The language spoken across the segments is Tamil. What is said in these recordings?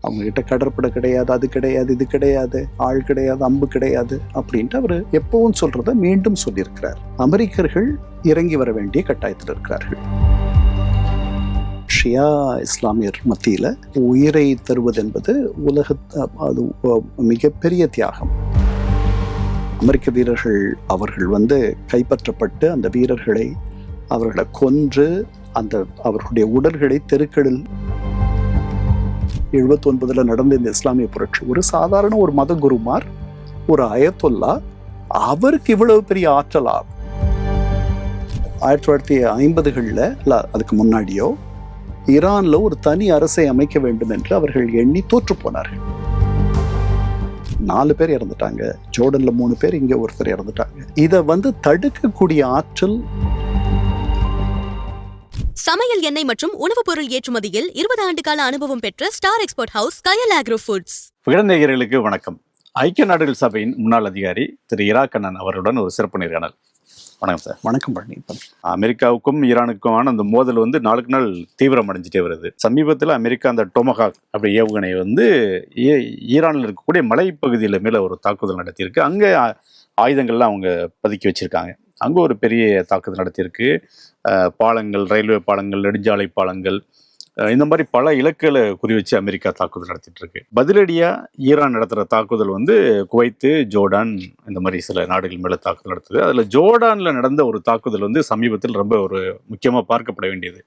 அவங்ககிட்ட கடற்படை கிடையாது, அது கிடையாது, இது கிடையாது, ஆள் கிடையாது, அம்பு கிடையாது அப்படின்ட்டு அவர் எப்பவும் சொல்றத மீண்டும் சொல்லியிருக்கிறார். அமெரிக்கர்கள் இறங்கி வர வேண்டிய கட்டாயத்தில் இருக்கிறார்கள். ஷியா இஸ்லாமியர் மத்தியில் உயிரை தருவது என்பது அது மிகப்பெரிய தியாகம். அமெரிக்க வீரர்கள் அவர்கள் கைப்பற்றப்பட்டு அந்த வீரர்களை அவர்களை கொன்று அவர்களுடைய உடல்களை தெருக்களில் 79 நடந்த இந்த இஸ்லாமிய புரட்சி, ஒரு சாதாரண ஒரு மத குருமார், ஒரு அயத்தொல்லா, அவருக்கு இவ்வளவு பெரிய ஆற்றலா? 1950களில் அதுக்கு முன்னாடியோ ஈரான்ல ஒரு தனி அரசை அமைக்க வேண்டும் என்று அவர்கள் எண்ணி தோற்று போனார்கள். 4 பேர் இறந்துட்டாங்க, ஜோர்டன்ல 3 பேர், இங்க ஒருத்தர் இறந்துட்டாங்க. இதை தடுக்கக்கூடிய ஆற்றல். சமையல் எண்ணெய் மற்றும் உணவுப் பொருள் ஏற்றுமதியில் 20 ஆண்டு கால அனுபவம் பெற்ற ஸ்டார் எக்ஸ்போர்ட் ஹவுஸ் கயல் ஆக்ரோ ஃபுட்ஸ். விகடநேயர்களுக்கு வணக்கம். ஐக்கிய நாடுகள் சபையின் முன்னாள் அதிகாரி திரு இரா கண்ணன் அவருடன் ஒரு சிறப்பு நேர்காணல். வணக்கம் சார். வணக்கம் பழனி. அமெரிக்காவுக்கும் ஈரானுக்குமான அந்த மோதல் நாளுக்கு நாள் தீவிரம் அடைஞ்சிட்டே வருது. சமீபத்தில் அமெரிக்கா அந்த டொமஹாக் அப்படி ஏவுகணை ஈரானில் இருக்கக்கூடிய மலைப்பகுதியில் மேலே ஒரு தாக்குதல் நடத்தியிருக்கு. அங்கே ஆயுதங்கள்லாம் அவங்க பதுக்கி வச்சிருக்காங்க. அங்கே ஒரு பெரிய தாக்குதல் நடத்தியிருக்கு. பாலங்கள், ரயில்வே பாலங்கள், நெடுஞ்சாலை பாலங்கள், இந்த மாதிரி பல இலக்குகளை குறிவச்சு அமெரிக்கா தாக்குதல் நடத்திட்டு இருக்கு. பதிலடியாக ஈரான் நடத்துகிற தாக்குதல் குவைத்து, ஜோர்டான், இந்த மாதிரி சில நாடுகள் மேலே தாக்குதல் நடத்துது. அதில் ஜோர்டானில் நடந்த ஒரு தாக்குதல் சமீபத்தில் ரொம்ப ஒரு முக்கியமாக பார்க்கப்பட வேண்டியது.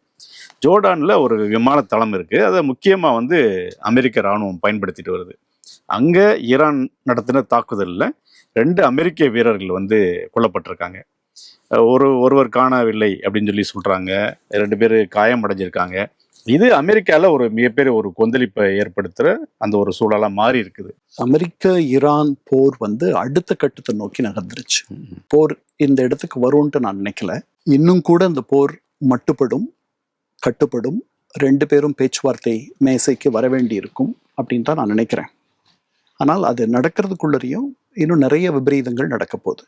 ஜோர்டானில் ஒரு விமான தளம் இருக்குது. அதை முக்கியமாக அமெரிக்க இராணுவம் பயன்படுத்திட்டு வருது. அங்கே ஈரான் நடத்தின தாக்குதலில் 2 அமெரிக்க வீரர்கள் கொல்லப்பட்டிருக்காங்க. ஒருவர் காணவில்லை அப்படின்னு சொல்கிறாங்க. 2 பேர் காயம் அடைஞ்சிருக்காங்க. இது அமெரிக்காவில் ஒரு மிகப்பெரிய ஒரு கொந்தளிப்பை ஏற்படுத்துகிற அந்த ஒரு சூழலாக மாறி இருக்குது. அமெரிக்க ஈரான் போர் அடுத்த கட்டத்தை நோக்கி நகர்ந்துருச்சு. போர் இந்த இடத்துக்கு வரும்ன்ட்டு நான் நினைக்கல. இன்னும் கூட இந்த போர் கட்டுப்படும், 2 பேரும் பேச்சுவார்த்தை மேசைக்கு வர வேண்டி இருக்கும் அப்படின்னு தான் நான் நினைக்கிறேன். ஆனால் அது நடக்கிறதுக்குள்ளரையும் இன்னும் நிறைய விபரீதங்கள் நடக்க போகுது.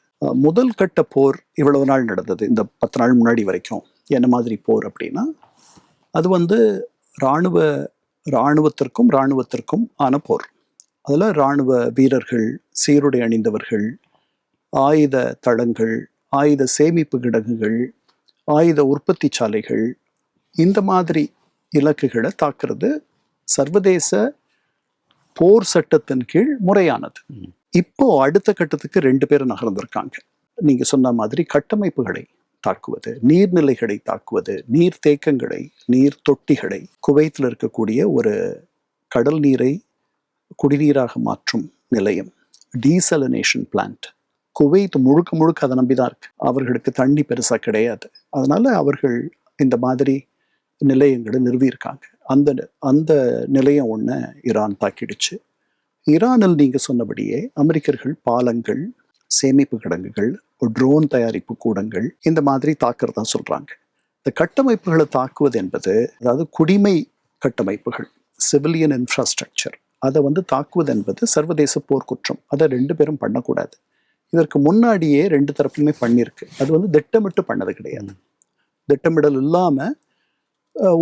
முதல் கட்ட போர் இவ்வளவு நாள் நடந்தது, இந்த 10 நாள் முன்னாடி வரைக்கும். என்ன மாதிரி போர் அப்படின்னா, அது இராணுவத்திற்கும் ஆன போர். அதில் இராணுவ வீரர்கள், சீருடை அணிந்தவர்கள், ஆயுத தளங்கள், ஆயுத சேமிப்பு கிடங்குகள், ஆயுத உற்பத்தி சாலைகள், இந்த மாதிரி இலக்குகளை தாக்குறது சர்வதேச போர் சட்டத்தின் கீழ் முறையானது. இப்போ அடுத்த கட்டத்துக்கு 2 பேரும் நகர்ந்திருக்காங்க. நீங்க சொன்ன மாதிரி கட்டமைப்புகளை தாக்குவது, நீர்நிலைகளை தாக்குவது, நீர் தேக்கங்களை, நீர் தொட்டிகளை, குவைத்தில் இருக்கக்கூடிய ஒரு கடல் நீரை குடிநீராக மாற்றும் நிலையம், டீசலினேஷன் பிளான்ட். குவைத் முழுக்க அதை நம்பிதான் இருக்கு. அவர்களுக்கு தண்ணி பெருசா கிடையாது. அதனால அவர்கள் இந்த மாதிரி நிலையங்களை நிறுவியிருக்காங்க. அந்த நிலையம் ஒன்று ஈரான் தாக்கிடுச்சு. ஈரானில் நீங்க சொன்னபடியே அமெரிக்கர்கள் பாலங்கள், சேமிப்பு கிடங்குகள், ட்ரோன் தயாரிப்பு கூடங்கள், இந்த மாதிரி தாக்குறதா சொல்றாங்க. இந்த கட்டமைப்புகளை தாக்குவது என்பது, அதாவது குடிமை கட்டமைப்புகள், சிவிலியன் இன்ஃப்ராஸ்ட்ரக்சர், அதை தாக்குவது என்பது சர்வதேச போர்க்குற்றம். அதை 2 பேரும் பண்ணக்கூடாது. இதற்கு முன்னாடியே 2 தரப்புமே பண்ணியிருக்கு. அது திட்டமிட்டு பண்ணது கிடையாது. திட்டமிடல் இல்லாம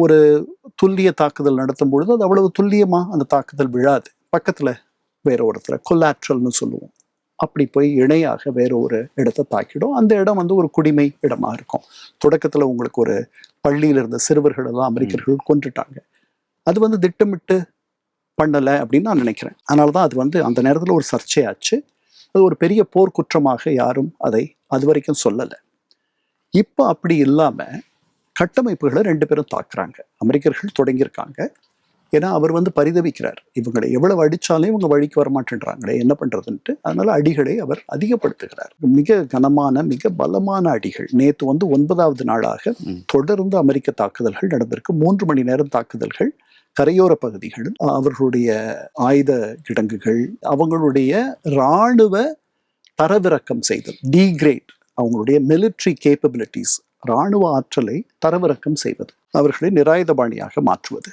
ஒரு துல்லிய தாக்குதல் நடத்தும் பொழுது அது அவ்வளவு துல்லியமா அந்த தாக்குதல் விழாது. பக்கத்துல வேற ஒரு இடத்துல கொலாட்ரல்னு சொல்லுவோம், அப்படி போய் இணையாக வேற ஒரு இடத்தை தாக்கிடும். அந்த இடம் ஒரு குடிமை இடமா இருக்கும். தொடக்கத்துல உங்களுக்கு ஒரு பள்ளியில இருந்த சிறுவர்கள் எல்லாம் அமெரிக்கர்கள் கொன்றுட்டாங்க. அது திட்டமிட்டு பண்ணலை அப்படின்னு நான் நினைக்கிறேன். அதனாலதான் அது அந்த நேரத்துல ஒரு சர்ச்சையாச்சு. அது ஒரு பெரிய போர்க்குற்றமாக யாரும் அதை அது வரைக்கும் சொல்லலை. இப்போ அப்படி இல்லாம கட்டமைப்புகளை 2 பேரும் தாக்குறாங்க. அமெரிக்கர்கள் தொடங்கியிருக்காங்க. ஏன்னா அவர் பரிதவிக்கிறார், இவங்களை எவ்வளவு அடிச்சாலும் இவங்க வழிக்கு வரமாட்டேன்றாங்களே, என்ன பண்றதுன்ட்டு. அதனால அடிகளை அவர் அதிகப்படுத்துகிறார். மிக கனமான, மிக பலமான அடிகள். நேற்று 9வது நாளாக தொடர்ந்து அமெரிக்க தாக்குதல்கள் நடந்திருக்கு. 3 மணி நேரம் தாக்குதல்கள். கரையோர பகுதிகள், அவர்களுடைய ஆயுத கிடங்குகள், அவங்களுடைய இராணுவ தரவிறக்கம் செய்தல், டீக்ரேட், அவங்களுடைய மிலிட்ரி கேப்பபிலிட்டிஸ், இராணுவ ஆற்றலை தரவிறக்கம் செய்வது, அவர்களை நிராயுதபாணியாக மாற்றுவது,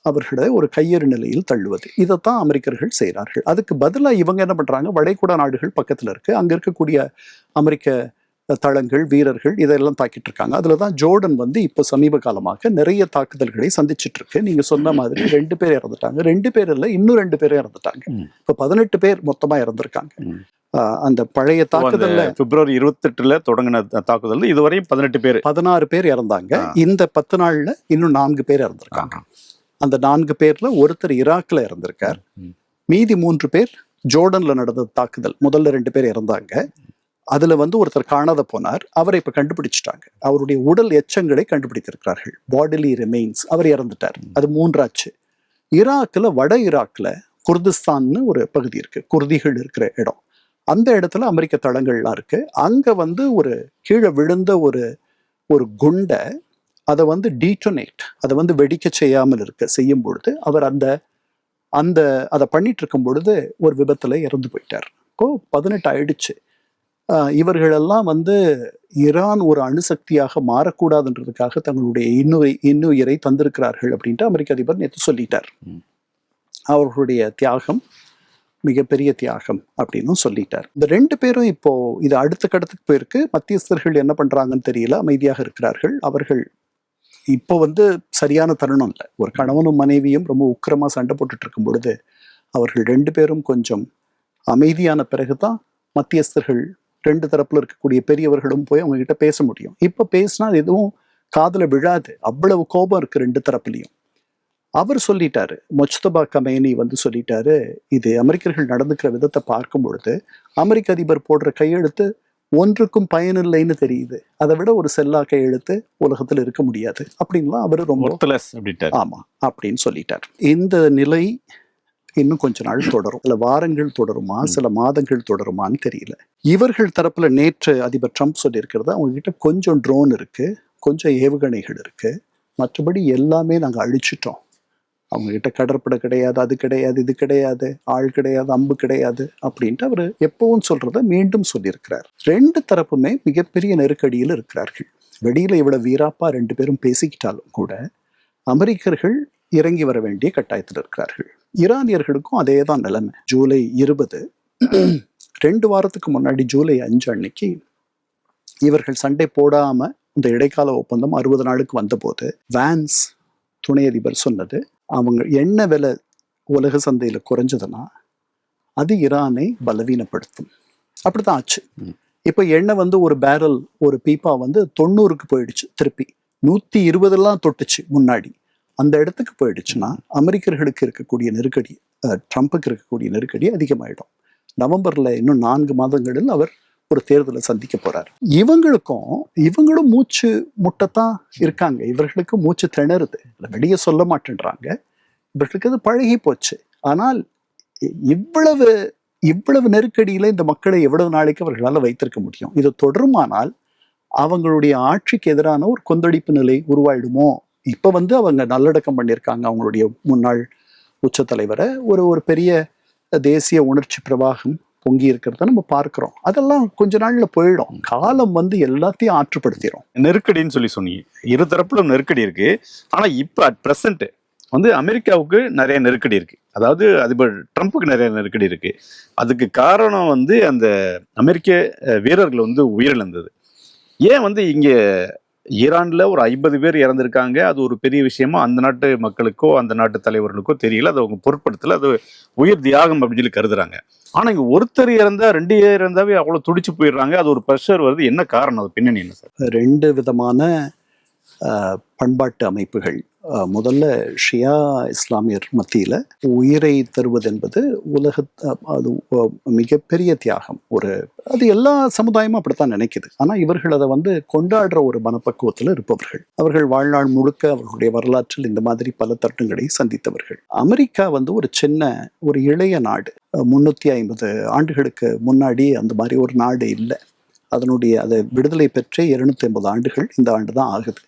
அவர்களை ஒரு கையெறு நிலையில் தள்ளுவது, இதைத்தான் அமெரிக்கர்கள் செய்கிறார்கள். அதுக்கு பதிலாக இவங்க என்ன பண்றாங்க, வளைகுடா நாடுகள் பக்கத்துல இருக்கு, அங்க இருக்கக்கூடிய அமெரிக்க தளங்கள், வீரர்கள் இதெல்லாம் தாக்கிட்டு இருக்காங்க. அதுல தான் ஜோர்டன் வந்து இப்போ சமீப காலமாக நிறைய தாக்குதல்களை சந்திச்சிட்டு இருக்கு. நீங்க சொன்ன மாதிரி 2 பேர் இறந்துட்டாங்க. 2 பேர் இல்ல, இன்னும் 2 பேரும் இறந்துட்டாங்க. இப்போ 18 பேர் மொத்தமா இறந்திருக்காங்க. அந்த பழைய தாக்குதல்ல பிப்ரவரி 28 தொடங்கின தாக்குதல் இதுவரையும் 18 பேர் 16 பேர் இறந்தாங்க. இந்த 10 நாள்ல இன்னும் 4 பேர் இறந்திருக்காங்க. அந்த 4 பேர்ல ஒருத்தர் ஈராக்ல இறந்திருக்கார். மீதி 3 பேர் ஜோர்டன்ல நடந்த தாக்குதல். முதல்ல 2 பேர் இறந்தாங்க. அதுல வந்து ஒருத்தர் காணாத போனார். அவரை இப்ப கண்டுபிடிச்சிட்டாங்க. அவருடைய உடல் எச்சங்களை கண்டுபிடித்திருக்கிறார்கள். Bodily remains. அவர் இறந்துட்டார். அது 3 ஆச்சு. ஈராக்ல, வட ஈராக்ல குர்திஸ்தான்னு ஒரு பகுதி இருக்கு, குர்திகள் இருக்கிற இடம். அந்த இடத்துல அமெரிக்க தளங்கள்லாம் இருக்கு. அங்க வந்து ஒரு கீழே விழுந்த ஒரு குண்டை அதை வந்து டீட்டோனேட், அதை வந்து வெடிக்க செய்யாமல் செய்யும் பொழுது அவர் அதை பண்ணிட்டு இருக்கும் பொழுது ஒரு விபத்துல இறந்து போயிட்டார். இப்போ 18 ஆயிடுச்சு. இவர்களெல்லாம் வந்து ஈரான் ஒரு அணுசக்தியாக மாறக்கூடாதுன்றதுக்காக தங்களுடைய இன்னுயிரை தந்திருக்கிறார்கள் அப்படின்ட்டு அமெரிக்க அதிபர் நேற்று சொல்லிட்டார். அவர்களுடைய தியாகம் மிகப்பெரிய தியாகம் அப்படின்னு சொல்லிட்டார். இந்த 2 பேரும் இப்போ இது அடுத்த கட்டத்துக்கு போயிருக்கு. மத்தியஸ்தர்கள் என்ன பண்றாங்கன்னு தெரியல, அமைதியாக இருக்கிறார்கள். அவர்கள் இப்போ வந்து சரியான தருணம் இல்லை. ஒரு கணவனும் மனைவியும் ரொம்ப உக்கிரமா சண்டை போட்டுட்டு இருக்கும் பொழுது அவர்கள் 2 பேரும் கொஞ்சம் அமைதியான பிறகுதான் மத்தியஸ்தர்கள் 2 தரப்புல இருக்கக்கூடிய பெரியவர்களும் போய் அவங்க கிட்ட பேச முடியும். இப்ப பேசினா எதுவும் காதுல விழாது. அவ்வளவு கோபம் இருக்கு 2 தரப்புலையும். அவர் சொல்லிட்டாரு, மொஜ்தபா கமேனி வந்து சொல்லிட்டாரு, இது அமெரிக்கர்கள் நடந்துக்கிற விதத்தை பார்க்கும் பொழுது அமெரிக்க அதிபர் போடுற கையெழுத்து ஒன்றுக்கும் பயனில்லைன்னு தெரியுது. அதை விட ஒரு செல்லா கையெழுத்து உலகத்துல இருக்க முடியாது அப்படின்லாம் அவர் ரொம்ப ஆமா அப்படின்னு சொல்லிட்டார். இந்த நிலை இன்னும் கொஞ்ச நாள் தொடரும். சில வாரங்கள் தொடருமா, சில மாதங்கள் தொடருமான்னு தெரியல. இவர்கள் தரப்புல நேற்று அதிபர் ட்ரம்ப் சொல்லியிருக்கிறது, அவங்க கிட்ட கொஞ்சம் ட்ரோன் இருக்கு, கொஞ்சம் ஏவுகணைகள் இருக்கு, மற்றபடி எல்லாமே நாங்க அழிச்சிட்டோம். அவங்க கிட்ட கடற்படை கிடையாது, அது கிடையாது, இது கிடையாது, ஆள் கிடையாது, அம்பு கிடையாது அப்படின்ட்டு அவர் எப்பவும் சொல்றத மீண்டும் சொல்லியிருக்கிறார். 2 தரப்புமே மிகப்பெரிய நெருக்கடியில் இருக்கிறார்கள். வெளியில இவ்வளவு வீராப்பா 2 பேரும் பேசிக்கிட்டாலும் கூட அமெரிக்கர்கள் இறங்கி வர வேண்டிய கட்டாயத்தில் இருக்கிறார்கள். ஈரானியர்களுக்கும் அதே தான் நிலைமை. ஜூலை 20 2 வாரத்துக்கு முன்னாடி ஜூலை 5 அன்னைக்கு இவர்கள் சண்டை போடாம இந்த இடைக்கால ஒப்பந்தம் 60 நாளுக்கு வந்தபோது வான்ஸ் துணை அதிபர் சொன்னது, அவங்க எண்ணெய் விலை உலக சந்தையில குறைஞ்சதுன்னா அது ஈரானை பலவீனப்படுத்தும். அப்படித்தான் ஆச்சு. இப்ப எண்ணெய் வந்து ஒரு பேரல், ஒரு பீப்பா வந்து 90க்கு போயிடுச்சு. திருப்பி 120 தொட்டுச்சு முன்னாடி. அந்த இடத்துக்கு போயிடுச்சுன்னா அமெரிக்கர்களுக்கு இருக்கக்கூடிய நெருக்கடி, ட்ரம்ப்புக்கு இருக்கக்கூடிய நெருக்கடி அதிகமாயிடும். நவம்பர்ல இன்னும் 4 மாதங்களில் அவர் ஒரு தேர்தலை சந்திக்க போறார். இவங்களும் மூச்சு முட்டத்தான் இருக்காங்க. இவர்களுக்கு மூச்சு திணறுது, வெளியே சொல்ல மாட்டேன்றாங்க. இவர்களுக்கு அது பழகி போச்சு. ஆனால் இவ்வளவு நெருக்கடியில இந்த மக்களை எவ்வளவு நாளைக்கு அவர்களால் வைத்திருக்க முடியும்? இது தொடருமானால் அவங்களுடைய ஆட்சிக்கு எதிரான ஒரு கொந்தளிப்பு நிலை உருவாயிடுமோ? இப்ப வந்து அவங்க நல்லடக்கம் பண்ணியிருக்காங்க அவங்களுடைய முன்னாள் உச்ச தலைவரை. ஒரு பெரிய தேசிய உணர்ச்சி பிரவாகம் பொங்கி இருக்கிறத நம்ம பார்க்கிறோம். அதெல்லாம் கொஞ்ச நாள்ல போயிடும். காலம் வந்து எல்லாத்தையும் ஆற்றுப்படுத்திடும். நெருக்கடின்னு சொன்னீங்க. 2 தரப்புல நெருக்கடி இருக்கு. ஆனா இப்ப அட் பிரசன்ட் வந்து அமெரிக்காவுக்கு நிறைய நெருக்கடி இருக்கு. அதாவது அதிபர் ட்ரம்ப்புக்கு நிறைய நெருக்கடி இருக்கு. அதுக்கு காரணம் வந்து அந்த அமெரிக்க வீரர்கள் வந்து உயிரிழந்தது. ஏன் வந்து இங்க ஈரான்ல ஒரு 50 பேர் இறந்திருக்காங்க, அது ஒரு பெரிய விஷயமா அந்த நாட்டு மக்களுக்கோ அந்த நாட்டு தலைவர்களுக்கோ தெரியல. அது அவங்க பொருட்படுத்தல. அது உயிர் தியாகம் அப்படின்னு சொல்லி கருதுறாங்க. ஆனா இங்க ஒருத்தர் இறந்தா 2 பேர் இறந்தாவே அவ்வளவு துடிச்சு போயிடுறாங்க. அது ஒரு ப்ரெஷர் வருது. என்ன காரணம்? அது பின்னணி என்ன சார்? 2 விதமான பண்பாட்டு அமைப்புகள். முதல்ல ஷியா இஸ்லாமியர் மத்தியில உயிரை தருவது என்பது அது மிகப்பெரிய தியாகம். அது எல்லா சமுதாயமும் அப்படித்தான் நினைக்குது. ஆனா இவர்கள் அதை வந்து கொண்டாடுற ஒரு மனப்பக்குவத்தில் இருப்பவர்கள். அவர்கள் வாழ்நாள் முழுக்க அவர்களுடைய வரலாற்றில் இந்த மாதிரி பல தருணங்களை சந்தித்தவர்கள். அமெரிக்கா வந்து ஒரு இளைய நாடு. 350 ஆண்டுகளுக்கு முன்னாடி அந்த மாதிரி ஒரு நாடு இல்லை. அதை விடுதலை பெற்ற 250 ஆண்டுகள் இந்த ஆண்டு தான் ஆகுது.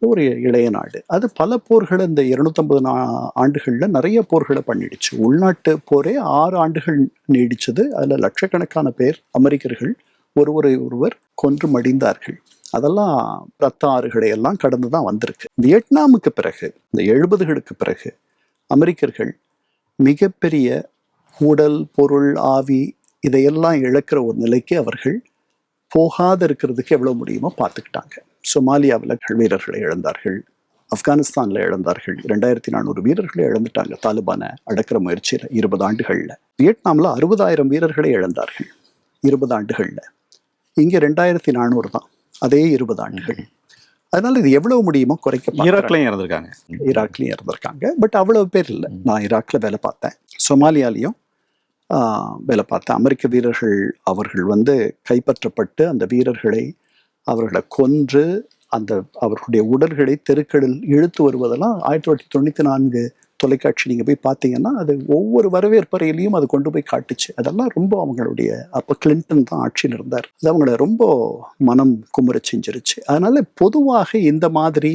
ஒரு இளைய நாடு. அது பல போர்களை இந்த 250 ஆண்டுகள்ல நிறைய போர்களை பண்ணிடுச்சு. உள்நாட்டு போரே 6 ஆண்டுகள் நீடிச்சது. அதுல லட்சக்கணக்கான பேர் அமெரிக்கர்கள் ஒருவர் கொன்று மடிந்தார்கள். அதெல்லாம் ரத்த ஆறுகளை எல்லாம் கடந்துதான் வந்திருக்கு. வியட்நாமுக்கு பிறகு, இந்த 70களுக்கு பிறகு அமெரிக்கர்கள் மிகப்பெரிய உடல், பொருள், ஆவி இதையெல்லாம் இழக்கிற ஒரு நிலைக்கு அவர்கள் போகாத இருக்கிறதுக்கு எவ்வளவு முடியுமோ பார்த்துக்கிட்டாங்க. சொமாலியாவில் வீரர்களை இழந்தார்கள், ஆப்கானிஸ்தான்ல இழந்தார்கள், 2400 வீரர்களை இழந்துட்டாங்க தாலிபானை அடக்கிற முயற்சியில் 20 ஆண்டுகள்ல. வியட்நாமில் 60,000 வீரர்களை இழந்தார்கள் 20 ஆண்டுகள்ல. இங்க 2400 தான், அதே 20 ஆண்டுகள். அதனால இது எவ்வளவு முடியுமோ குறைக்க. ஈராக்லயும் இறந்திருக்காங்க, பட் அவ்வளவு பேர் இல்லை. நான் ஈராக்ல வேலை பார்த்தேன், சொமாலியாலையும் வேலை பார்த்தேன். அமெரிக்க வீரர்கள் அவர்கள் கைப்பற்றப்பட்டு அந்த வீரர்களை அவர்களை கொன்று அவர்களுடைய உடல்களை தெருக்களில் இழுத்து வருவதெல்லாம் 1994 தொலைக்காட்சி நீங்க போய் பார்த்தீங்கன்னா அது ஒவ்வொரு வரவேற்பறையிலையும் அது கொண்டு போய் காட்டுச்சு. அதெல்லாம் ரொம்ப அவங்களுடைய, அப்போ கிளின்டன் தான் ஆட்சியில் இருந்தார், அது அவங்கள ரொம்ப மனம் குமுற செஞ்சிருச்சு. அதனால பொதுவாக இந்த மாதிரி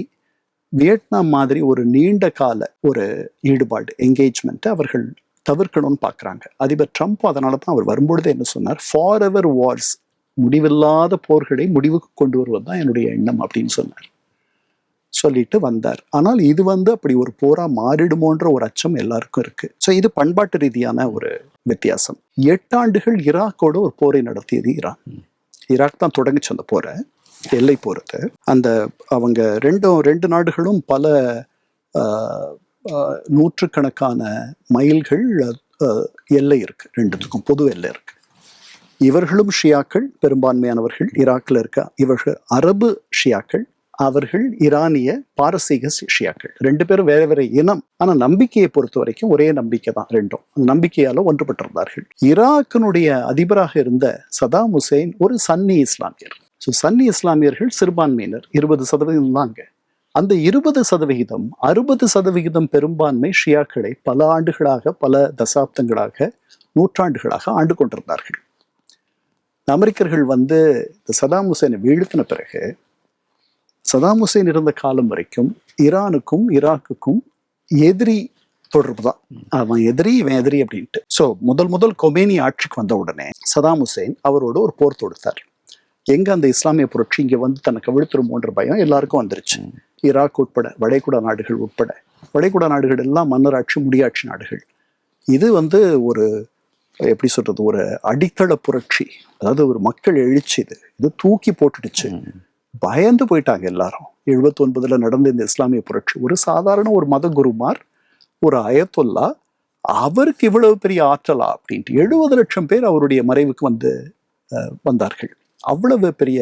வியட்நாம் மாதிரி ஒரு நீண்ட கால ஒரு ஈடுபாடு, என்கேஜ்மெண்ட்டை அவர்கள் தவிர்க்கணும்னு பார்க்குறாங்க. அதிபர் ட்ரம்ப் அதனால தான் அவர் வரும்பொழுது என்ன சொன்னார், ஃபார் எவர் வார்ஸ், முடிவில்லாத போர்களை முடிவுக்கு கொண்டு வருவது தான் என்னுடைய எண்ணம் அப்படின்னு சொல்லிட்டு வந்தார். ஆனால் இது அப்படி ஒரு போரா மாறிடுமோன்ற ஒரு அச்சம் எல்லாருக்கும் இருக்கு. ஸோ இது பண்பாட்டு ரீதியான ஒரு வித்தியாசம். 8 ஆண்டுகள் ஈராக்கோட ஒரு போரை நடத்தியது ஈரான். ஈராக் தான் தொடங்கிச்சு அந்த போரை, எல்லை போறது. அந்த அவங்க ரெண்டு நாடுகளும் பல நூற்றுக்கணக்கான மைல்கள் எல்லை இருக்கு, ரெண்டுத்துக்கும் பொது எல்லை இருக்கு. இவர்களும் ஷியாக்கள், பெரும்பான்மையானவர்கள் ஈராக்ல இருக்க இவர்கள் அரபு ஷியாக்கள், அவர்கள் ஈரானிய பாரசீக ஷியாக்கள். 2 பேரும் வேற வேற இனம், ஆனா நம்பிக்கையை பொறுத்த வரைக்கும் ஒரே நம்பிக்கை தான் ரெண்டும். அந்த நம்பிக்கையால ஒன்றுபட்டிருந்தார்கள். ஈராக்கினுடைய அதிபராக இருந்த சதாம் ஹுசேன் ஒரு சன்னி இஸ்லாமியர். சன்னி இஸ்லாமியர்கள் சிறுபான்மையினர் 20% தாங்க. அந்த 20% 60% பெரும்பான்மை ஷியாக்களை பல ஆண்டுகளாக, பல தசாப்தங்களாக, நூற்றாண்டுகளாக ஆண்டு கொண்டிருந்தார்கள். அமெரிக்கர்கள் இந்த சதாம் ஹுசேனை வீழ்த்தின பிறகு, சதாம் ஹுசேன் இருந்த காலம் வரைக்கும் ஈரானுக்கும் ஈராக்குக்கும் எதிரி தொடர்பு தான். அவன் எதிரி, இவன் எதிரி அப்படின்ட்டு. ஸோ முதல் கொமேனி ஆட்சிக்கு வந்த உடனே சதாம் ஹுசேன் அவரோட ஒரு போர் தொடுத்தார். எங்க அந்த இஸ்லாமிய புரட்சி இங்க தனக்கு விழுத்துருமோன்ற பயம் எல்லாருக்கும் வந்துருச்சு. ஈராக் உட்பட, வளைகுடா நாடுகள் உட்பட. வளைகுடா நாடுகள் எல்லாம் மன்னராட்சி, முடியாட்சி நாடுகள். இது ஒரு எப்படி சொல்றது, ஒரு அடித்தள புரட்சி, அதாவது ஒரு மக்கள் எழுச்சி. இது தூக்கி போட்டுடுச்சு. பயந்து போயிட்டாங்க எல்லாரும். 79 நடந்த இந்த இஸ்லாமிய புரட்சி, ஒரு சாதாரண ஒரு மத குருமார், ஒரு அயத்துல்லா, அவருக்கு இவ்வளவு பெரிய ஆற்றலா அப்படின்ட்டு 70 லட்சம் பேர் அவருடைய மறைவுக்கு வந்தார்கள். அவ்வளவு பெரிய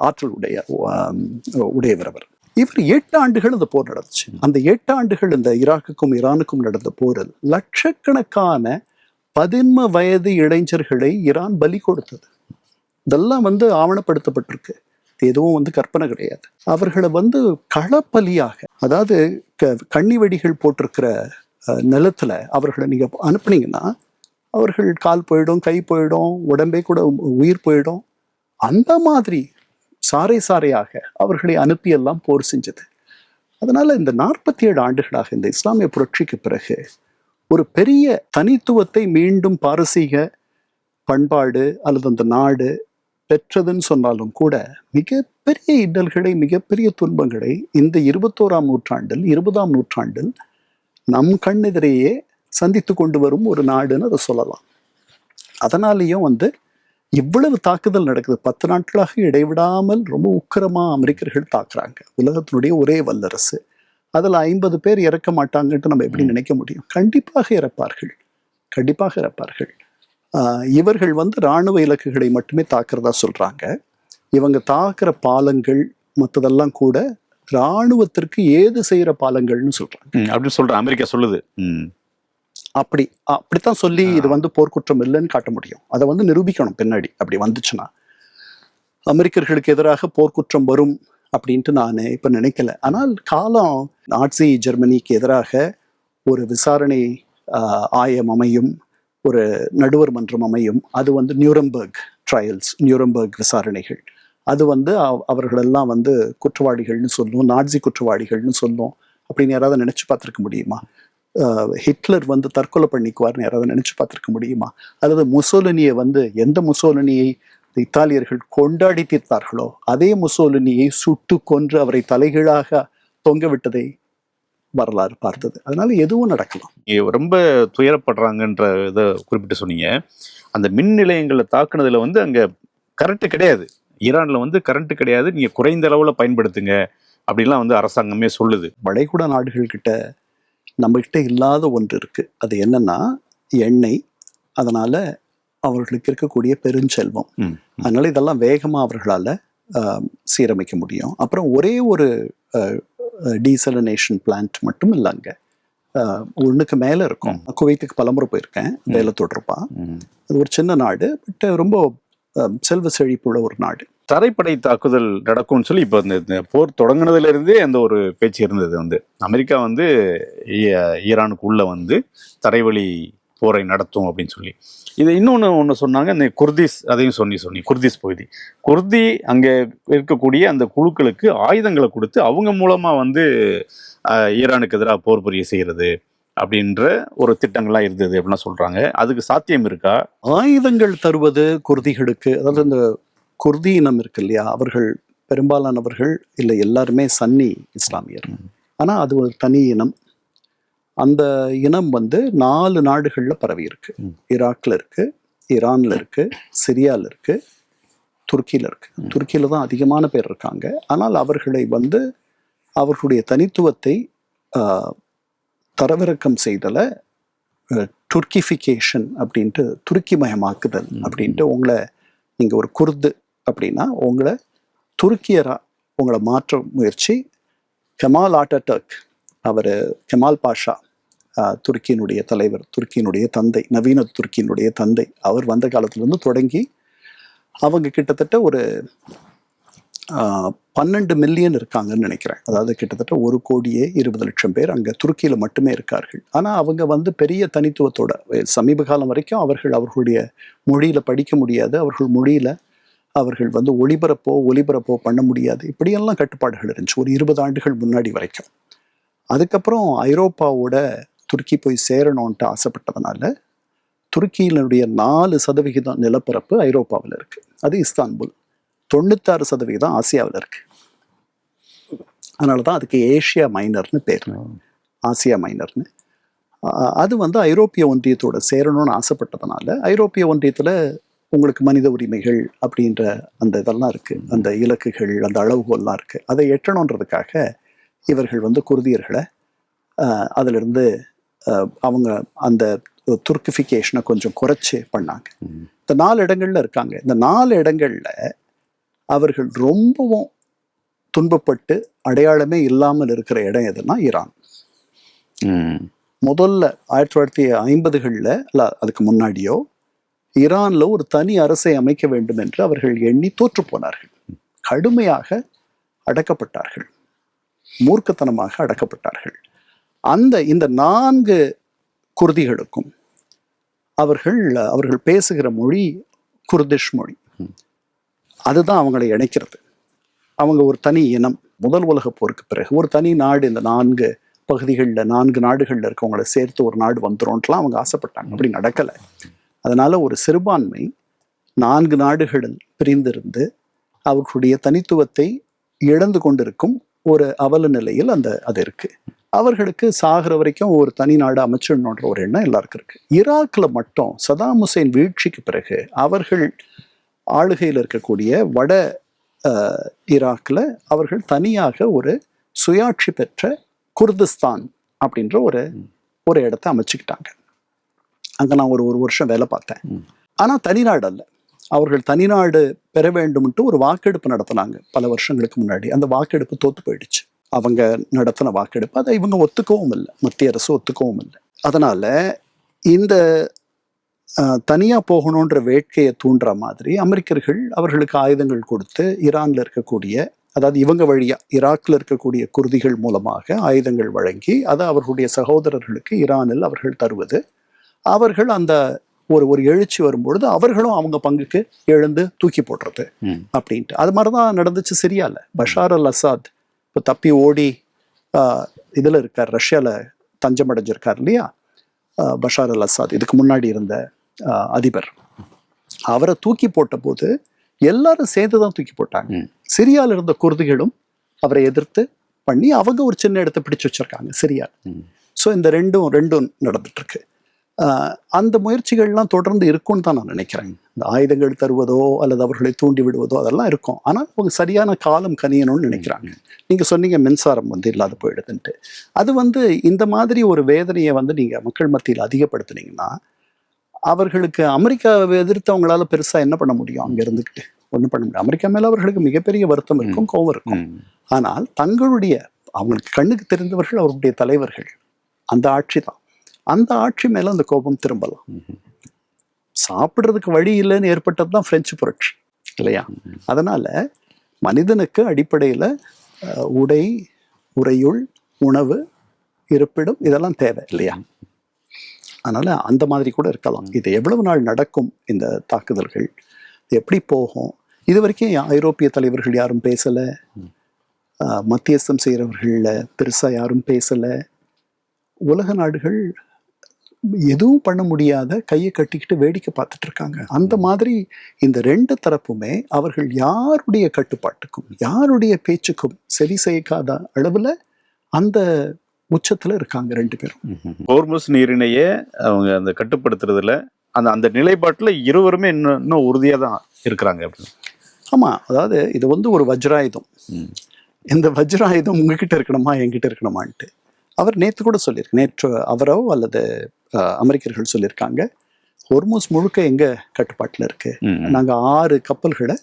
ஆற்றல் உடையவர் அவர். இவர் 8 ஆண்டுகள் அந்த போர் நடந்துச்சு. அந்த 8 ஆண்டுகள் இந்த ஈராக்குக்கும் ஈரானுக்கும் நடந்த போரில் லட்சக்கணக்கான 11 வயது இளைஞர்களை ஈரான் பலி கொடுத்தது. இதெல்லாம் ஆவணப்படுத்தப்பட்டிருக்கு. எதுவும் கற்பனை கிடையாது. அவர்களை களப்பலியாக, அதாவது கண்ணி வெடிகள் போட்டிருக்கிற நிலத்துல அவர்களை நீங்க அனுப்புனீங்கன்னா அவர்கள் கால் போயிடும், கை போயிடும், உடம்பே கூட உயிர் போயிடும். அந்த மாதிரி சாறை சாறையாக அவர்களை அனுப்பியெல்லாம் போர் செஞ்சது. அதனால இந்த 47 ஆண்டுகளாக இந்த இஸ்லாமிய புரட்சிக்கு பிறகு ஒரு பெரிய தனித்துவத்தை மீண்டும் பாரசீக பண்பாடு அல்லது அந்த நாடு பெற்றதுன்னு சொன்னாலும் கூட மிகப்பெரிய இன்னல்களை, மிகப்பெரிய துன்பங்களை இந்த 21ஆம் நூற்றாண்டில், 20ஆம் நூற்றாண்டில் நம் கண்ணெதிரையே சந்தித்து கொண்டு வரும் ஒரு நாடுன்னு அதை சொல்லலாம். அதனாலேயும் இவ்வளவு தாக்குதல் நடக்குது. 10 நாட்களாக இடைவிடாமல் ரொம்ப உக்கிரமா அமெரிக்கர்கள் தாக்குறாங்க. உலகத்தினுடைய ஒரே வல்லரசு. அதில் 50 பேர் இறக்க மாட்டாங்கன்ட்டு நம்ம எப்படி நினைக்க முடியும்? கண்டிப்பாக இறப்பார்கள், கண்டிப்பாக இறப்பார்கள். இவர்கள் இராணுவ இலக்குகளை மட்டுமே தாக்குறதா சொல்றாங்க. இவங்க தாக்குற பாலங்கள் மற்றதெல்லாம் கூட இராணுவத்திற்கு ஏது செய்யற பாலங்கள்னு சொல்றாங்க. அப்படின்னு சொல்ற அமெரிக்கா சொல்லுது. அப்படித்தான் சொல்லி இது போர்க்குற்றம் இல்லைன்னு காட்ட முடியும். அதை நிரூபிக்கணும் பின்னாடி. அப்படி வந்துச்சுன்னா அமெரிக்கர்களுக்கு எதிராக போர்க்குற்றம் வரும் அப்படின்ட்டு நான் இப்ப நினைக்கல. ஆனால் காலம் நாட்சி ஜெர்மனிக்கு எதிராக ஒரு விசாரணை ஆயம் அமையும், ஒரு நடுவர் மன்றம் அமையும். அது நியூரம்பர்க் ட்ரையல்ஸ், நியூரம்பர்க் விசாரணைகள். அது அவர்களெல்லாம் குற்றவாளிகள்னு சொல்லும், நாட்சி குற்றவாளிகள்னு சொல்லும். அப்படின்னு யாராவது நினைச்சு பார்த்துருக்க முடியுமா? ஹிட்லர் தற்கொலை பண்ணிக்குவார்னு யாராவது நினைச்சு பார்த்துருக்க முடியுமா? அல்லது முசோலினியை எந்த முசோலினியை இத்தாலியர்கள் கொண்டாடி தீர்த்தார்களோ அதே முசோலினியை சுட்டு கொன்று அவரை தலைகீழாக தொங்க விட்டதை வரலாறு பார்த்தது. அதனால எதுவும் நடக்கலாம். ரொம்ப துயரப்படுறாங்கன்ற இதை குறிப்பிட்டு சொன்னீங்க. அந்த மின் நிலையங்களை தாக்குனதுல அங்க கரண்ட் கிடையாது, ஈரான்ல வந்து கரண்ட் கிடையாது, நீங்க குறைந்த அளவுல பயன்படுத்துங்க அப்படின்லாம் வந்து அரசாங்கமே சொல்லுது. வளைகுடா நாடுகள் கிட்ட நம்ம கிட்ட இல்லாத ஒன்று இருக்கு. அது என்னன்னா எண்ணெய். அதனால அவர்களுக்கு இருக்கக்கூடிய பெருஞ்செல்வம். அதனால இதெல்லாம் வேகமா அவர்களால சீரமைக்க முடியும். அப்புறம் ஒரே ஒரு டீசலினேஷன் பிளான்ட் மட்டும் இல்லை, அங்க ஒண்ணுக்கு மேல இருக்கும். குவைத்துக்கு பலமுறை போயிருக்கேன் வேலை தொடர்பா. அது ஒரு சின்ன நாடு, பட் ரொம்ப செல்வ செழிப்புள்ள ஒரு நாடு. தரைப்படை தாக்குதல் நடக்கும்னு சொல்லி இப்போ இந்த போர் தொடங்கினதுல இருந்தே அந்த ஒரு பேச்சு இருந்தது. வந்து அமெரிக்கா வந்து ஈரானுக்குள்ள வந்து தரைவழி போரை நடத்தும் அப்படின்னு சொல்லி. இது இன்னொன்று சொன்னாங்க, இந்த குர்திஸ், அதையும் சொன்னி குர்திஸ் பகுதி, குர்தி அங்கே இருக்கக்கூடிய அந்த குழுக்களுக்கு ஆயுதங்களை கொடுத்து அவங்க மூலமா வந்து ஈரானுக்கு எதிராக போர் புரிய செய்கிறது அப்படின்ற ஒரு திட்டங்கள்லாம் இருந்தது அப்படிலாம் சொல்றாங்க. அதுக்கு சாத்தியம் இருக்கா? ஆயுதங்கள் தருவது குர்திகளுக்கு, அதாவது இந்த குர்தி இனம் இருக்கு இல்லையா, அவர்கள் பெரும்பாலானவர்கள் இல்லை எல்லாருமே சன்னி இஸ்லாமியர். ஆனா அது ஒரு தனி இனம். அந்த இனம் வந்து 4 நாடுகள்ல பரவி இருக்கு. ஈராக்ல இருக்கு, ஈரான்ல இருக்கு, சிரியால இருக்கு, துருக்கியில இருக்கு. துருக்கியில தான் அதிகமான பேர் இருக்காங்க. ஆனால் அவர்களை வந்து அவர்களுடைய தனித்துவத்தை தரவிறக்கம் செய்தல துர்க்கிஃபிகேஷன் அப்படின்ட்டு, துருக்கி மயமாக்குதல் அப்படின்ட்டு, உங்களை நீங்க ஒரு குர்து அப்படின்னா உங்களை துருக்கியரா உங்களை மாற்ற முயற்சி. கெமால் ஆட்டடர்க், அவர் கெமால் பாஷா, துருக்கியினுடைய தலைவர், துருக்கியினுடைய தந்தை, நவீன துருக்கியினுடைய தந்தை, அவர் வந்த காலத்திலிருந்து தொடங்கி அவங்க கிட்டத்தட்ட ஒரு 12 மில்லியன் இருக்காங்கன்னு நினைக்கிறேன். அதாவது கிட்டத்தட்ட 1,20,00,000 பேர் அங்கே துருக்கியில் மட்டுமே இருக்கார்கள். ஆனால் அவங்க வந்து பெரிய தனித்துவத்தோட சமீப காலம் வரைக்கும் அவர்களுடைய மொழியில் படிக்க முடியாது, அவர்கள் மொழியில் அவர்கள் வந்து ஒளிபரப்போ பண்ண முடியாது, இப்படியெல்லாம் கட்டுப்பாடுகள் இருந்துச்சு ஒரு 20 ஆண்டுகள் முன்னாடி வரைக்கும். அதுக்கப்புறம் ஐரோப்பாவோட துருக்கி போய் சேரணும்ன்ட்டு ஆசைப்பட்டதுனால துருக்கியினுடைய 4% நிலப்பரப்பு ஐரோப்பாவில் இருக்கு. அது இஸ்தான்புல். 96% ஆசியாவில் இருக்கு. அதனால தான் அதுக்கு ஏஷியா மைனர்னு பேர், ஆசியா மைனர்னு. அது வந்து ஐரோப்பிய ஒன்றியத்தோட சேரணும்னு ஆசைப்பட்டதுனால ஐரோப்பிய ஒன்றியத்தில் உங்களுக்கு மனித உரிமைகள் அப்படின்ற அந்த இதெல்லாம் இருக்கு, அந்த இலக்குகள், அந்த அளவுகோல்லாம் இருக்கு. அதை எட்டணுன்றதுக்காக இவர்கள் வந்து குர்தியர்களை அதிலிருந்து அவங்க அந்த துர்க்கிஃபிகேஷனை கொஞ்சம் குறைச்சி பண்ணாங்க. இந்த 4 இடங்கள்ல இருக்காங்க. இந்த 4 இடங்கள்ல அவர்கள் ரொம்பவும் துன்பப்பட்டு அடையாளமே இல்லாமல் இருக்கிற இடம் எதுனா ஈரான். முதல்ல 1950களில் இல்லை அதுக்கு முன்னாடியோ ஈரான்ல ஒரு தனி அரசை அமைக்க வேண்டும் என்று அவர்கள் எண்ணி தோற்று போனார்கள். கடுமையாக அடக்கப்பட்டார்கள், மூர்க்கத்தனமாக அடக்கப்பட்டார்கள். இந்த 4 குர்திகளுக்கும் அவர்கள் பேசுகிற மொழி குர்திஷ் மொழி. அதுதான் அவங்களை இணைக்கிறது. அவங்க ஒரு தனி இனம். முதல் உலக போருக்கு பிறகு ஒரு தனி நாடு இந்த 4 பகுதிகளில் 4 நாடுகளில் இருக்கவங்களை சேர்த்து ஒரு நாடு வந்துரும்லாம் அவங்க ஆசைப்பட்டாங்க. அப்படி நடக்கலை. அதனால ஒரு சிறுபான்மை 4 நாடுகளில் பிரிந்திருந்து அவர்களுடைய தனித்துவத்தை இழந்து கொண்டிருக்கும் ஒரு அவல நிலையில் அது இருக்கு. அவர்களுக்கு சாகிற வரைக்கும் ஒரு தனி நாடு அமைச்சிடணுன்ற ஒரு எண்ணம் எல்லாருக்கும் இருக்கு. ஈராக்ல மட்டும் சதாம் ஹுசைன் வீழ்ச்சிக்கு பிறகு அவர்கள் ஆளுகையில் இருக்கக்கூடிய வட ஈராக்ல அவர்கள் தனியாக ஒரு சுயாட்சி பெற்ற குர்திஸ்தான் அப்படின்ற ஒரு இடத்தை அமைச்சுக்கிட்டாங்க. அங்க நான் ஒரு வருஷம் வேலை பார்த்தேன். ஆனா தனிநாடு அல்ல, அவர்கள் தனிநாடு பெற வேண்டும்ட்டு ஒரு வாக்கெடுப்பு நடத்தினாங்க பல வருஷங்களுக்கு முன்னாடி. அந்த வாக்கெடுப்பு தோத்து போயிடுச்சு. அவங்க நடத்தின வாக்கெடுப்பு அதை இவங்க ஒத்துக்கவும் இல்லை, மத்திய அரசு ஒத்துக்கவும் இல்லை. அதனால இந்த தனியா போகணுன்ற வேட்கையை தூண்டுற மாதிரி அமெரிக்கர்கள் அவர்களுக்கு ஆயுதங்கள் கொடுத்து ஈரான்ல இருக்கக்கூடிய, அதாவது இவங்க வழியா ஈராக்ல இருக்கக்கூடிய குர்திகள் மூலமாக ஆயுதங்கள் வழங்கி அதை அவர்களுடைய சகோதரர்களுக்கு ஈரானில் அவர்கள் தருவது, அவர்கள் அந்த ஒரு எழுச்சி வரும்பொழுது அவர்களும் அவங்க பங்குக்கு எழுந்து தூக்கி போடுறது அப்படின்ட்டு. அது மாதிரிதான் நடந்துச்சு சிரியால. பஷார் அல் அசாத் இப்போ தப்பி ஓடி இதுல இருக்கார், ரஷ்யால தஞ்சம் அடைஞ்சிருக்கார் இல்லையா பஷார் அல் அசாத், இதுக்கு முன்னாடி இருந்த அதிபர். அவரை தூக்கி போட்ட போது எல்லாரும் சேர்ந்துதான் தூக்கி போட்டாங்க. சிரியால இருந்த குர்திகளும் அவரை எதிர்த்து பண்ணி அவங்க ஒரு சின்ன இடத்தை பிடிச்சு வச்சிருக்காங்க சிரியா. ஸோ இந்த ரெண்டும் நடந்துட்டு இருக்கு. அந்த முயற்சிகள்லாம் தொடர்ந்து இருக்கும்னு தான் நான் நினைக்கிறேன். இந்த ஆயுதங்கள் தருவதோ அல்லது அவர்களை தூண்டி விடுவதோ அதெல்லாம் இருக்கும். ஆனால் அவங்க சரியான காலம் கனியணும்னு நினைக்கிறாங்க. நீங்கள் சொன்னீங்க மின்சாரம் இல்லாத போயிடுதுன்ட்டு. அது இந்த மாதிரி ஒரு வேதனையை நீங்கள் மக்கள் மத்தியில் அதிகப்படுத்துனீங்கன்னா அவர்களுக்கு அமெரிக்காவை எதிர்த்து அவங்களால பெருசாக என்ன பண்ண முடியும்? அங்கே இருந்துக்கிட்டு ஒன்றும் பண்ண முடியும். அமெரிக்கா மேலே அவர்களுக்கு மிகப்பெரிய வருத்தம் இருக்கும், கோபம் இருக்கும். ஆனால் தங்களுடைய அவங்களுக்கு கண்ணுக்கு தெரிந்தவர்கள் அவருடைய தலைவர்கள், அந்த ஆட்சி தான். அந்த ஆட்சி மேல அந்த கோபம் திரும்பலாம். சாப்பிட்றதுக்கு வழி இல்லைன்னு ஏற்பட்டது தான் பிரெஞ்சு புரட்சி இல்லையா? அதனால மனிதனுக்கு அடிப்படையில் உடை, உறையுள், உணவு, இருப்பிடம் இதெல்லாம் தேவை இல்லையா? அதனால அந்த மாதிரி கூட இருக்கலாம். இது எவ்வளவு நாள் நடக்கும் இந்த தாக்குதல்கள், எப்படி போகும்? இது வரைக்கும் ஐரோப்பிய தலைவர்கள் யாரும் பேசலை, மத்தியஸ்தம் செய்கிறவர்கள பெருசா யாரும் பேசலை. உலக நாடுகள் எதுவும் பண்ண முடியாத கையை கட்டிக்கிட்டு வேடிக்கை பார்த்துட்டு இருக்காங்க. அந்த மாதிரி இந்த ரெண்டு தரப்புமே அவர்கள் யாருடைய கட்டுப்பாட்டுக்கும் யாருடைய பேச்சுக்கும் செவி செய்யாத அளவுல அந்த உச்சத்துல இருக்காங்க ரெண்டு பேரும். ஹோர்முஸ் நீரிணையே அவங்க அந்த கட்டுப்படுத்துறதுல அந்த அந்த நிலைப்பாட்டுல இருவருமே இன்னும் உறுதியா தான் இருக்கிறாங்க. ஆமா, அதாவது இது ஒரு வஜ்ராயுதம். இந்த வஜ்ராயுதம் உங்ககிட்ட இருக்கணுமா என்கிட்ட இருக்கணுமான்ட்டு அவர் நேற்று கூட சொல்லியிருக்கு. நேற்று அவரோ அல்லது அமெரிக்கர்கள் சொல்லியிருக்காங்க, ஹோர்முஸ் முழுக்க எங்க கட்டுப்பாட்டில் இருக்கு. நாங்கள் 6 கப்பல்களை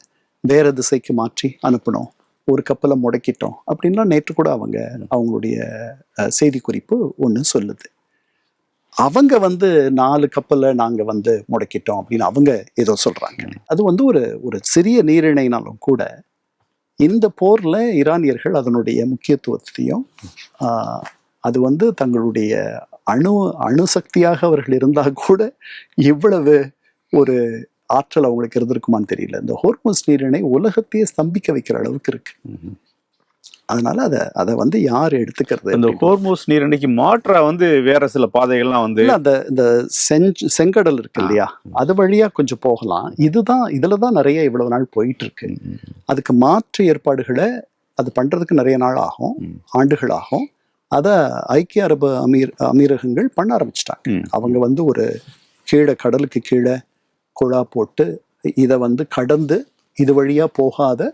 வேற திசைக்கு மாற்றி அனுப்பினோம், ஒரு கப்பலை முடக்கிட்டோம் அப்படின்லாம் நேற்று கூட அவங்களுடைய செய்தி குறிப்பு ஒன்று சொல்லுது. அவங்க 4 கப்பலை நாங்கள் முடக்கிட்டோம் அப்படின்னு அவங்க ஏதோ சொல்றாங்க. அது ஒரு சிறிய நீரிணைனாலும் கூட இந்த போர்ல ஈரானியர்கள் அதனுடைய முக்கியத்துவத்தையும் அது தங்களுடைய அணுசக்தியாக அவர்கள் இருந்தா கூட இவ்வளவு ஒரு ஆற்றல் அவங்களுக்கு இருந்திருக்குமான்னு தெரியல. இந்த ஹோர்முஸ் நீரிணை உலகத்தையே ஸ்தம்பிக்க வைக்கிற அளவுக்கு இருக்கு. அதனால அதை யார் எடுத்துக்கிறது? இந்த ஹோர்முஸ் நீரிணைக்கு மாற்றா வேற சில பாதைகள்லாம் இந்த செங்கடல் இருக்கு இல்லையா, அது வழியா கொஞ்சம் போகலாம். இதுலதான் நிறைய இவ்வளவு நாள் போயிட்டு இருக்கு. அதுக்கு மாற்று ஏற்பாடுகளை அது பண்றதுக்கு நிறைய நாள் ஆகும், ஆண்டுகள் ஆகும். அதை ஐக்கிய அரபு அமீரகங்கள் பண்ண ஆரம்பிச்சிட்டாங்க. அவங்க ஒரு கீழே கடலுக்கு கீழே குழா போட்டு இதை கடந்து இது வழியா போகாத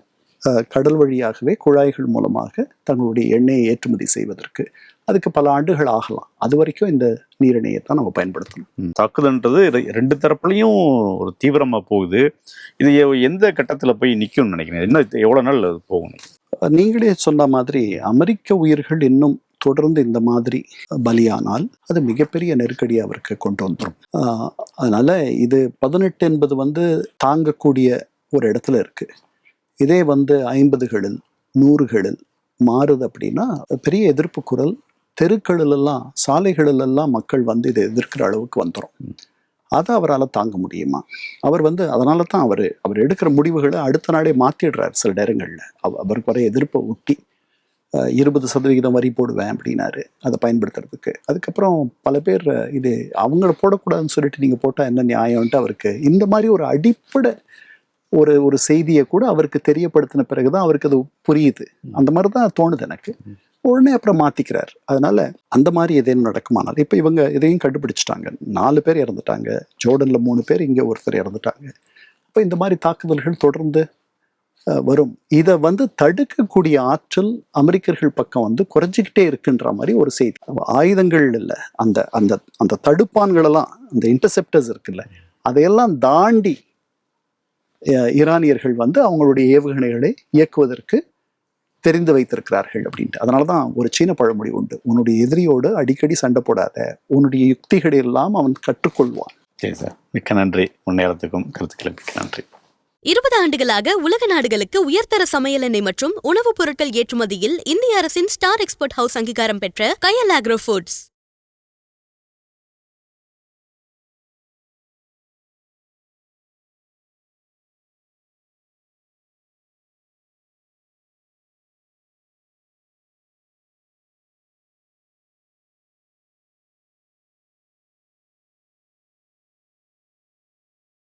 கடல் வழியாகவே குழாய்கள் மூலமாக தங்களுடைய எண்ணெயை ஏற்றுமதி செய்வதற்கு அதுக்கு பல ஆண்டுகள் ஆகலாம். அது வரைக்கும் இந்த நீரிணையை தான் நம்ம பயன்படுத்தணும். தாக்குதல்ன்றது 2 தரப்புலையும் ஒரு தீவிரமா போகுது. இது எந்த கட்டத்துல போய் நிக்கும்னு நினைக்கிறேன்? என்ன எவ்வளவு நாள் அது போகணும்? நீங்களே சொன்ன மாதிரி அமெரிக்க உயிர்கள் இன்னும் தொடர்ந்து இந்த மாதிரி பலியானால் அது மிகப்பெரிய நெருக்கடியை அவருக்கு கொண்டு வந்துடும். அதனால இது 18 என்பது தாங்கக்கூடிய ஒரு இடத்துல இருக்கு. இதே 50களில் 100களில் மாறுது அப்படின்னா பெரிய எதிர்ப்பு குரல் தெருக்களிலெல்லாம் சாலைகளிலெல்லாம் மக்கள் இதை எதிர்க்கிற அளவுக்கு வந்துடும். அதை அவரால் தாங்க முடியுமா? அவர் அதனால தான் அவர் எடுக்கிற முடிவுகளை அடுத்த நாளே மாற்றிடுறார். சில நேரங்களில் அவருக்கு வர எதிர்ப்பை ஒட்டி 20% வரி போடுவேன் அப்படின்னாரு அதை பயன்படுத்துறதுக்கு. அதுக்கப்புறம் பல பேர் இது அவங்கள போடக்கூடாதுன்னு சொல்லிட்டு நீங்கள் போட்டால் என்ன நியாயம்ன்ட்டு அவருக்கு இந்த மாதிரி ஒரு அடிப்படை ஒரு செய்தியை கூட அவருக்கு தெரியப்படுத்தின பிறகுதான் அவருக்கு அது புரியுது. அந்த மாதிரி தான் தோணுது எனக்கு. உடனே அப்புறம் மாத்திக்கிறார். அதனால அந்த மாதிரி எதேனும் நடக்குமானால் இப்ப இவங்க இதையும் கண்டுபிடிச்சிட்டாங்க. 4 பேர் இறந்துட்டாங்க, ஜோர்டன்ல 3 பேர், இங்க ஒருத்தர் இறந்துட்டாங்க. அப்ப இந்த மாதிரி தாக்குதல்கள் தொடர்ந்து வரும். இதை தடுக்கக்கூடிய ஆற்றல் அமெரிக்கர்கள் பக்கம் குறைஞ்சிக்கிட்டே இருக்குன்ற மாதிரி ஒரு செய்தி. ஆயுதங்கள் இல்லை, அந்த அந்த அந்த தடுப்பான்களெல்லாம், அந்த இன்டர்செப்டர்ஸ் இருக்குல்ல, அதையெல்லாம் தாண்டி ஈரானியர்கள் அவங்களுடைய ஏவுகணைகளை இயக்குவதற்கு தெரிந்து வைத்திருக்கிறார்கள் அப்படின்ட்டு. அதனாலதான் ஒரு சீன பழமொழி உண்டு, உன்னுடைய எதிரியோடு அடிக்கடி சண்டை போடாத, உன்னுடைய யுக்திகளை எல்லாம் அவன் கற்றுக்கொள்வான். சரி சார், மிக்க நன்றி. முன்னேறத்துக்கும் கருத்துக்களுக்கு மிக்க நன்றி. 20 ஆண்டுகளாக உலக நாடுகளுக்கு உயர்தர சமையல் எண்ணெய் மற்றும் உணவுப் பொருட்கள் ஏற்றுமதியில் இந்திய அரசின் ஸ்டார் எக்ஸ்போர்ட் ஹவுஸ் அங்கீகாரம் பெற்ற கயல் ஆக்ரோ ஃபுட்ஸ்.